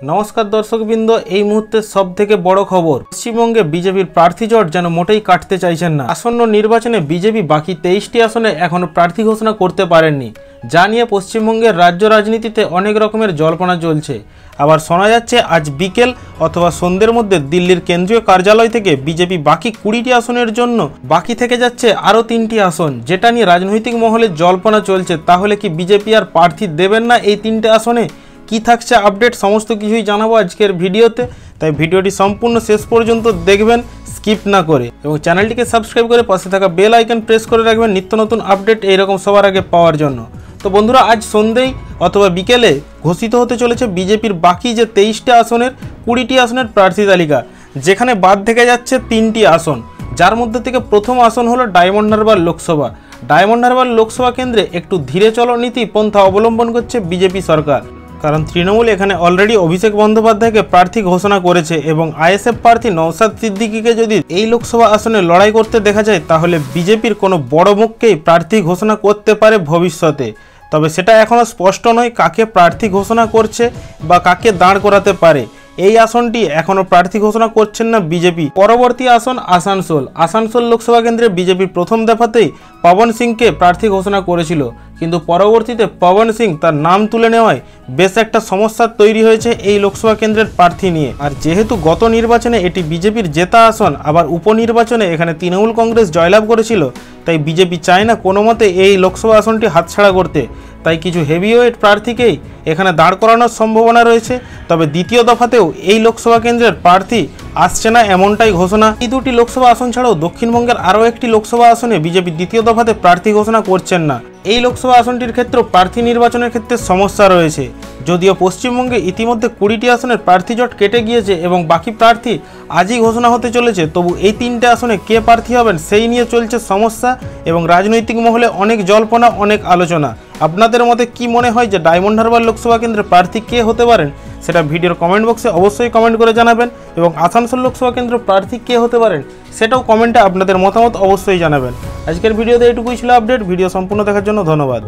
नमस्कार दर्शकबृंद এই মুহূর্তে সবথেকে বড় খবর পশ্চিমবঙ্গে বিজেপির প্রার্থী জট যেন মোটেই কাটতে চাইছেন না। আসন্ন নির্বাচনে বিজেপি বাকি 23টি আসনে এখনো প্রার্থী ঘোষণা করতে পারেননি, যা নিয়ে পশ্চিমবঙ্গের রাজ্য রাজনীতিতে অনেক রকমের জল্পনা চলছে। আবার শোনা যাচ্ছে আজ বিকেল অথবা সন্ধ্যের মধ্যে দিল্লির কেন্দ্রীয় কার্যালয় থেকে বিজেপি বাকি 20টি আসনের জন্য বাকি থেকে যাচ্ছে আরও 3টি আসন, যেটা নিয়ে রাজনৈতিক মহলে জল্পনা চলছে। তাহলে কি বিজেপি আর প্রার্থী দেবেন না এই 3টে আসনে? কি থাকছে আপডেট সমস্ত কিছুই জানাবো আজকের ভিডিওতে, তাই ভিডিওটি সম্পূর্ণ শেষ পর্যন্ত দেখবেন স্কিপ না করে, এবং চ্যানেলটিকে সাবস্ক্রাইব করে পাশে থাকা বেল আইকন প্রেস করে রাখবেন নিত্য নতুন আপডেট এইরকম সবার আগে পাওয়ার জন্য। তো বন্ধুরা, আজ সন্ধ্যেই অথবা বিকেলে ঘোষিত হতে চলেছে বিজেপির বাকি যে 23টা আসনের 20টি আসনের প্রার্থী তালিকা, যেখানে বাদ থেকে যাচ্ছে 3টি আসন, যার মধ্যে থেকে প্রথম আসন হলো ডায়মন্ড হারবার লোকসভা। ডায়মন্ড হারবার লোকসভা কেন্দ্রে একটু ধীরে চলো নীতি পন্থা অবলম্বন করছে বিজেপি সরকার, কারণ তৃণমূল এখানে অলরেডি অভিষেক বন্দ্যোপাধ্যায়কে প্রার্থী ঘোষণা করেছে, এবং আইএসএফ প্রার্থী নওশাদ সিদ্দিকীকে যদি এই লোকসভা আসনে লড়াই করতে দেখা যায় তাহলে বিজেপির কোনো বড় মুখকেই প্রার্থী ঘোষণা করতে পারে ভবিষ্যতে। তবে সেটা এখনও স্পষ্ট নয় কাকে প্রার্থী ঘোষণা করছে বা কাকে দাঁড় করাতে পারে। এই আসনটি এখনও প্রার্থী ঘোষণা করছেন না বিজেপি। পরবর্তী আসন আসানসোল লোকসভা কেন্দ্রে বিজেপির প্রথম দফাতেই পবন সিংকে প্রার্থী ঘোষণা করেছিল, কিন্তু পরবর্তীতে পবন সিং তার নাম তুলে নেওয়ায় বেশ একটা সমস্যা তৈরি হয়েছে এই লোকসভা কেন্দ্রের প্রার্থী নিয়ে। আর যেহেতু গত নির্বাচনে এটি বিজেপির জেতা আসন, আবার উপনির্বাচনে এখানে তৃণমূল কংগ্রেস জয়লাভ করেছিল, তাই বিজেপি চায় না কোনো মতে এই লোকসভা আসনটি হাতছাড়া করতে। তাই কিছু হেভিওয়েট প্রার্থীকেই এখানে দাঁড় করানোর সম্ভাবনা রয়েছে। তবে দ্বিতীয় দফাতেও এই লোকসভা কেন্দ্রের প্রার্থী আসছে না এমনটাই ঘোষণা। এই দুটি লোকসভা আসন ছাড়াও দক্ষিণবঙ্গের আরও একটি লোকসভা আসনে বিজেপি দ্বিতীয় দফাতে প্রার্থী ঘোষণা করছেন না। এই লোকসভা আসনটির ক্ষেত্রেও প্রার্থী নির্বাচনের ক্ষেত্রে সমস্যা রয়েছে। যদিও পশ্চিমবঙ্গে ইতিমধ্যে 20টি আসনের প্রার্থী জট কেটে গিয়েছে এবং বাকি প্রার্থী আজই ঘোষণা হতে চলেছে, তবু এই 3টে আসনে কে প্রার্থী হবেন সেই নিয়ে চলছে সমস্যা, এবং রাজনৈতিক মহলে অনেক জল্পনা, অনেক আলোচনা। আপনাদের মতে কি মনে হয় যে ডায়মন্ড হারবার লোকসভা কেন্দ্রের প্রার্থী কে হতে পারেন? সেটা ভিডিওর কমেন্ট বক্সে অবশ্যই কমেন্ট করে জানাবেন, এবং আসানসোল লোকসভা কেন্দ্রের প্রার্থী কে হতে পারেন সেটাও কমেন্টে আপনাদের মতামত অবশ্যই জানাবেন। আজকের ভিডিওতে এটুকুই ছিল আপডেট। ভিডিও সম্পূর্ণ দেখার জন্য ধন্যবাদ।